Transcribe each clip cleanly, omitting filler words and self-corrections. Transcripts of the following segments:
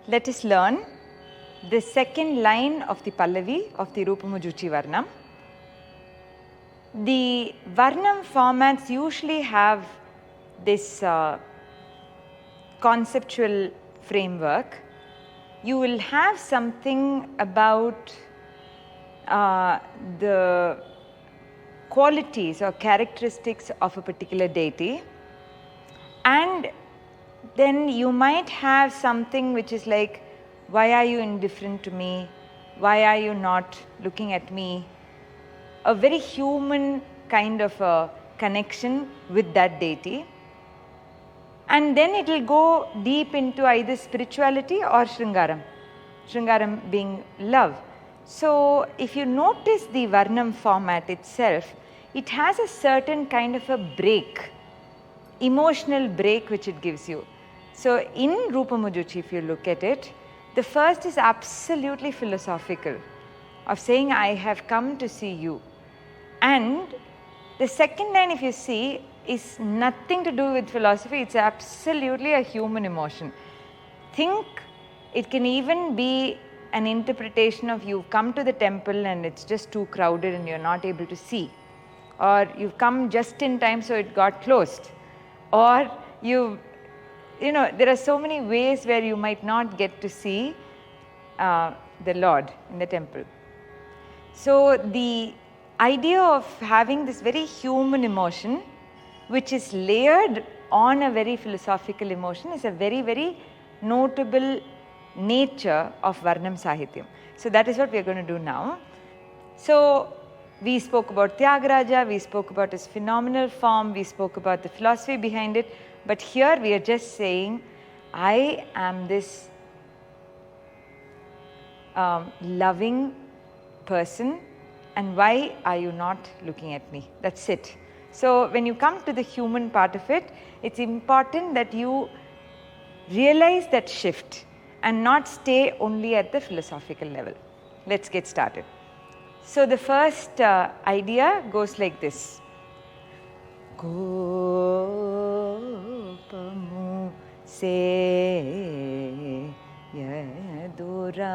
let us learn the second line of the Pallavi of the Rupamu Juchi Varnam. The Varnam formats usually have this conceptual framework. You will have something about the qualities or characteristics of a particular deity, and then you might have something which is like, why are you indifferent to me? Why are you not looking at me? A very human kind of a connection with that deity. And then it will go deep into either spirituality or Shringaram. Shringaram being love. So if you notice the Varnam format itself, it has a certain kind of a break, emotional break which it gives you. So in Rupamu Juchi, if you look at it, the first is absolutely philosophical, of saying, I have come to see you. And the second line, if you see, is nothing to do with philosophy. It's absolutely a human emotion. Think it can even be an interpretation of you've come to the temple and it's just too crowded and you're not able to see. Or you've come just in time so it got closed. Or there are so many ways where you might not get to see the Lord in the temple. So the idea of having this very human emotion, which is layered on a very philosophical emotion, is a very, very notable nature of Varnam Sahityam. So that is what we are going to do now. So we spoke about Tyagaraja, we spoke about his phenomenal form, we spoke about the philosophy behind it, but here we are just saying, I am this loving person, and why are you not looking at me? That's it. So when you come to the human part of it, it's important that you realize that shift and not stay only at the philosophical level. Let's get started. So the first idea goes like this. Rupamu se yadura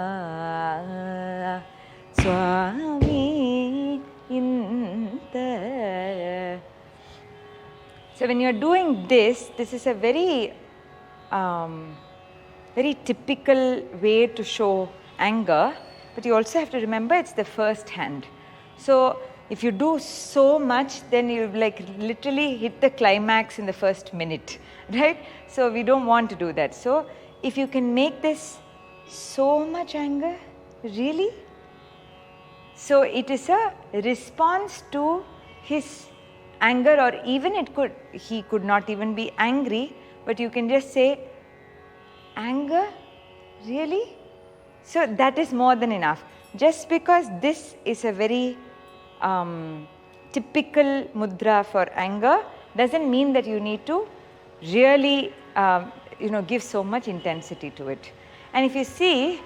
Swami inta. So when you are doing this is a very very typical way to show anger, but you also have to remember it's the first hand. So if you do so much, then you like literally hit the climax in the first minute, right? So we don't want to do that. So if you can make this so much anger, really? So it is a response to his anger, or even he could not even be angry, but you can just say, anger? Really? So that is more than enough. Just because this is a very typical mudra for anger doesn't mean that you need to really give so much intensity to it. And if you see,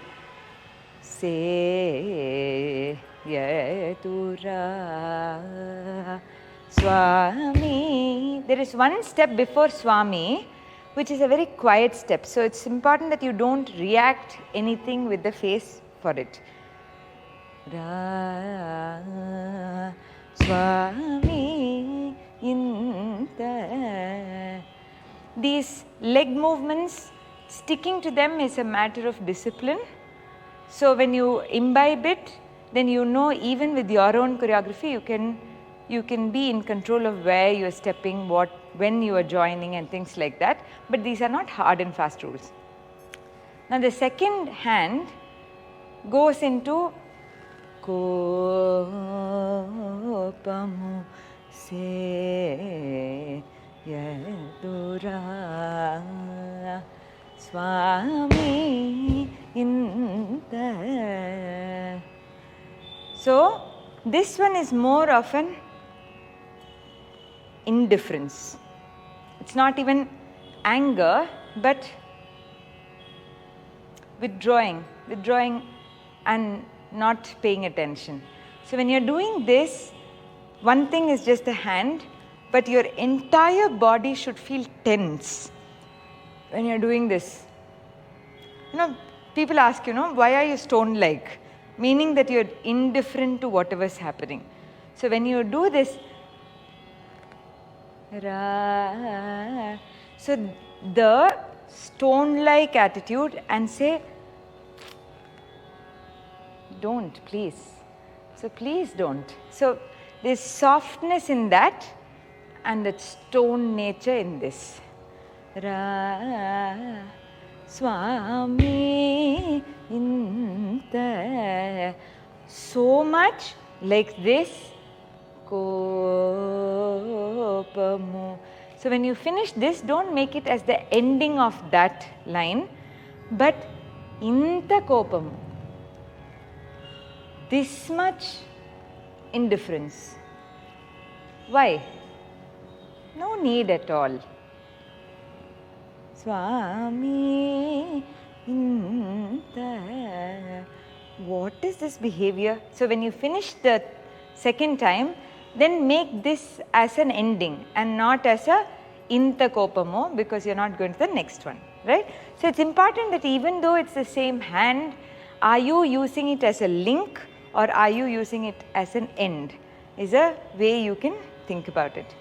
Se Yatura Swami, there is one step before Swami, which is a very quiet step. So it's important that you don't react anything with the face for it. Ra Swami inta. These leg movements, sticking to them is a matter of discipline. So when you imbibe it, then you know even with your own choreography, you can be in control of where you are stepping, when you are joining and things like that. But these are not hard and fast rules. Now the second hand goes into Rupamu se yadura Swami inta. So this one is more of an indifference. It's not even anger, but withdrawing and not paying attention. So when you're doing this, one thing is just the hand, but your entire body should feel tense when you're doing this. people ask, why are you stone-like? Meaning that you're indifferent to whatever's happening. So when you do this, so the stone-like attitude, and say, don't, please. So please don't. So there's softness in that and that stone nature in this. Swami inta. So much like this. Kopamu. So when you finish this, don't make it as the ending of that line, but inta kopamu. This much indifference. Why? No need at all. Swami inta. What is this behavior? So when you finish the second time, then make this as an ending and not as a inta kopamo, because you're not going to the next one, right? So it's important that even though it's the same hand, are you using it as a link or are you using it as an end, is a way you can think about it.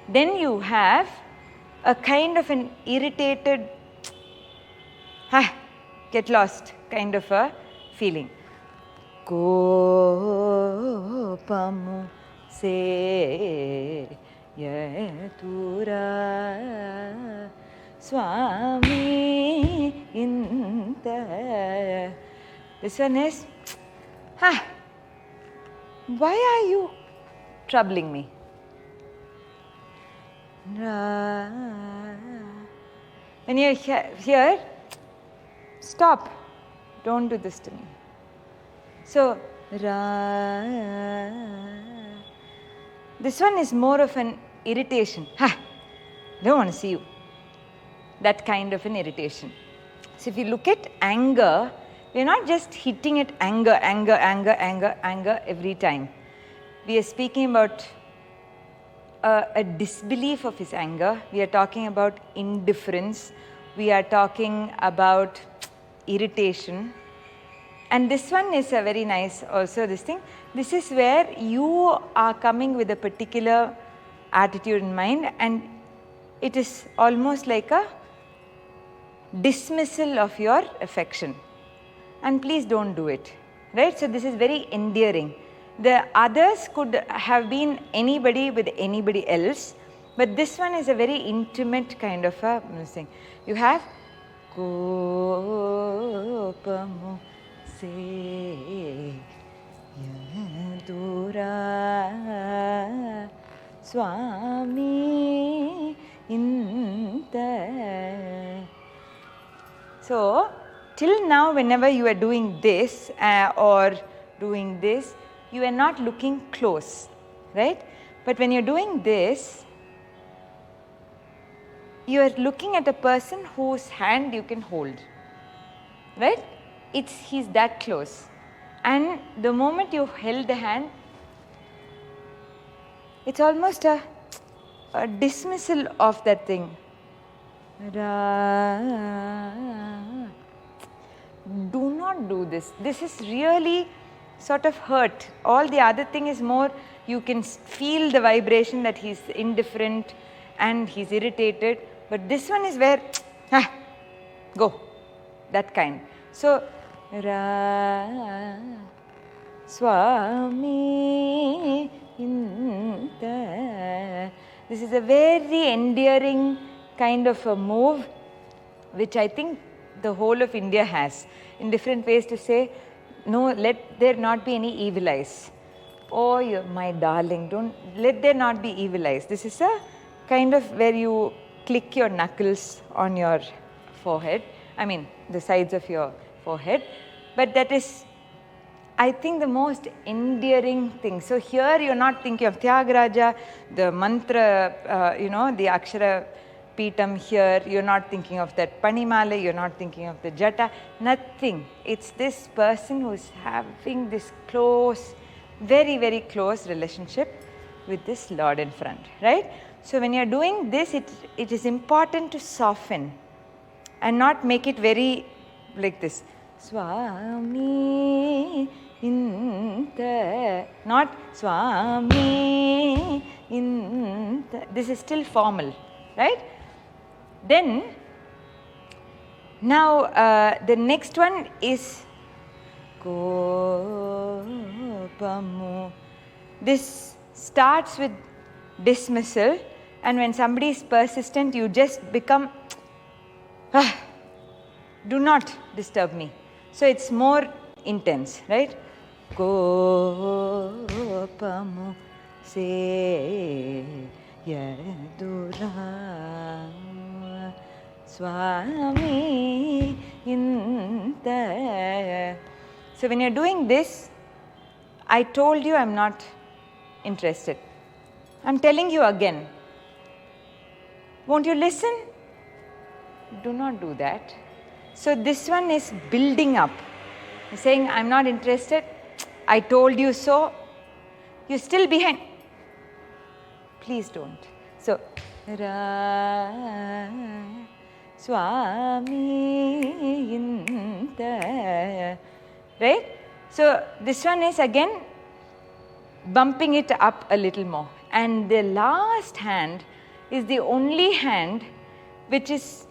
Then you have a kind of an irritated, get lost kind of a feeling. Kopamu se yatura Swami inta. This one is, why are you troubling me? When you're here, stop. Don't do this to me. So, this one is more of an irritation. Don't want to see you. That kind of an irritation. So if you look at anger, we're not just hitting at anger every time. We are speaking about a disbelief of his anger. We are talking about indifference. We are talking about irritation. And this one is a very nice also this thing. This is where you are coming with a particular attitude in mind, and it is almost like a dismissal of your affection. And please don't do it, right? So this is very endearing. The others could have been anybody with anybody else, but this one is a very intimate kind of a thing. You have Kopamu se yadura Swami inta. So, till now, whenever you are doing this or doing this, you are not looking close, right? But when you're doing this, you are looking at a person whose hand you can hold, right? He's that close. And the moment you held the hand, it's almost a dismissal of that thing. Do not do this. This is really sort of hurt. All the other thing is more, you can feel the vibration that he's indifferent and he's irritated. But this one is where, go, that kind. So, Swami inta. This is a very endearing kind of a move, which I think the whole of India has, in different ways to say, no, let there not be any evil eyes. Oh, you're my darling, don't, let there not be evil eyes. This is a kind of where you click your knuckles on your forehead, I mean the sides of your forehead, but that is, I think, the most endearing thing. So here you're not thinking of Tyagaraja, the mantra, the Akshara Pitam here, you're not thinking of that Panimala, you're not thinking of the Jata, nothing. It's this person who's having this close, very, very close relationship with this Lord in front, right? So when you're doing this, it is important to soften and not make it very like this. Swami Inta, not Swami Inta. This is still formal, right? Then, now the next one is Kopamu. This starts with dismissal, and when somebody is persistent, you just become, do not disturb me. So it's more intense, right? Kopamu se yadura Swami Inta. So when you're doing this, I told you I'm not interested. I'm telling you again. Won't you listen? Do not do that. So this one is building up. You're saying, I'm not interested. I told you so. You're still behind. Please don't. So, Ra Swami Inta. Right? So this one is again bumping it up a little more. And the last hand is the only hand which is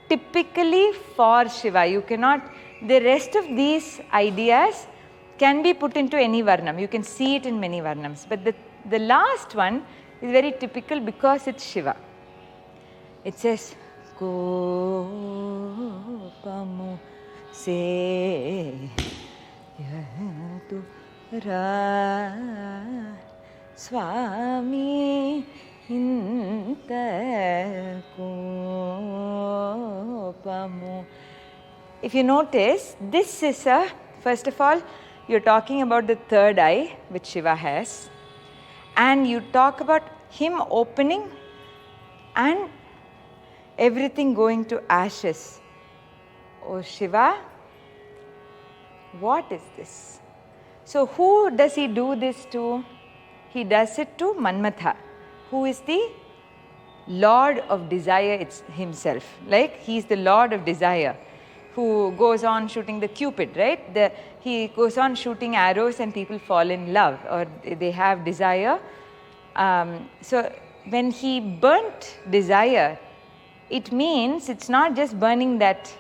typically for Shiva. You cannot, the rest of these ideas can be put into any varnam. You can see it in many varnams. But the last one is very typical because it's Shiva. It says, Kopamu se yadura Swami Inta Kopamu. If you notice, this is a, first of all, you're talking about the third eye which Shiva has, and you talk about him opening and everything going to ashes. Oh Shiva, what is this? So who does he do this to? He does it to Manmatha, who is the Lord of desire himself. Like he's the Lord of desire, who goes on shooting the Cupid, right? He goes on shooting arrows and people fall in love or they have desire. So when he burnt desire, it means it's not just burning that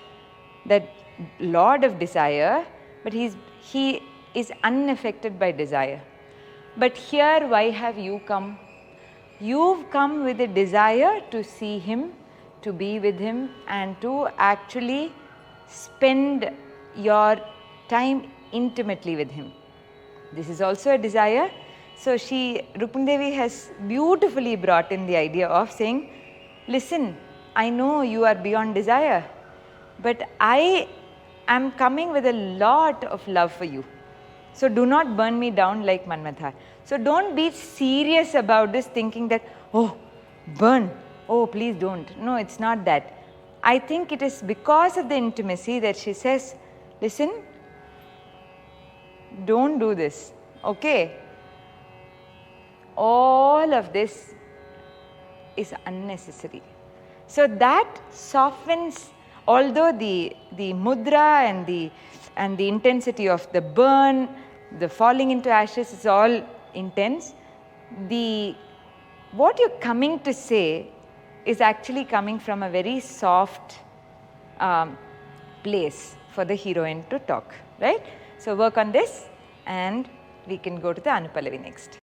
Lord of desire, but he is unaffected by desire. But here, why have you come? You've come with a desire to see him, to be with him, and to actually spend your time intimately with him. This is also a desire. So Rupamu Devi has beautifully brought in the idea of saying, listen, I know you are beyond desire, but I am coming with a lot of love for you. So do not burn me down like Manmatha. So don't be serious about this thinking that, oh, burn, oh, please don't. No, it's not that. I think it is because of the intimacy that she says, listen, don't do this, okay? All of this is unnecessary. So that softens, although the mudra and the intensity of the burn, the falling into ashes is all intense. What you're coming to say is actually coming from a very soft place for the heroine to talk, right? So work on this and we can go to the Anupallavi next.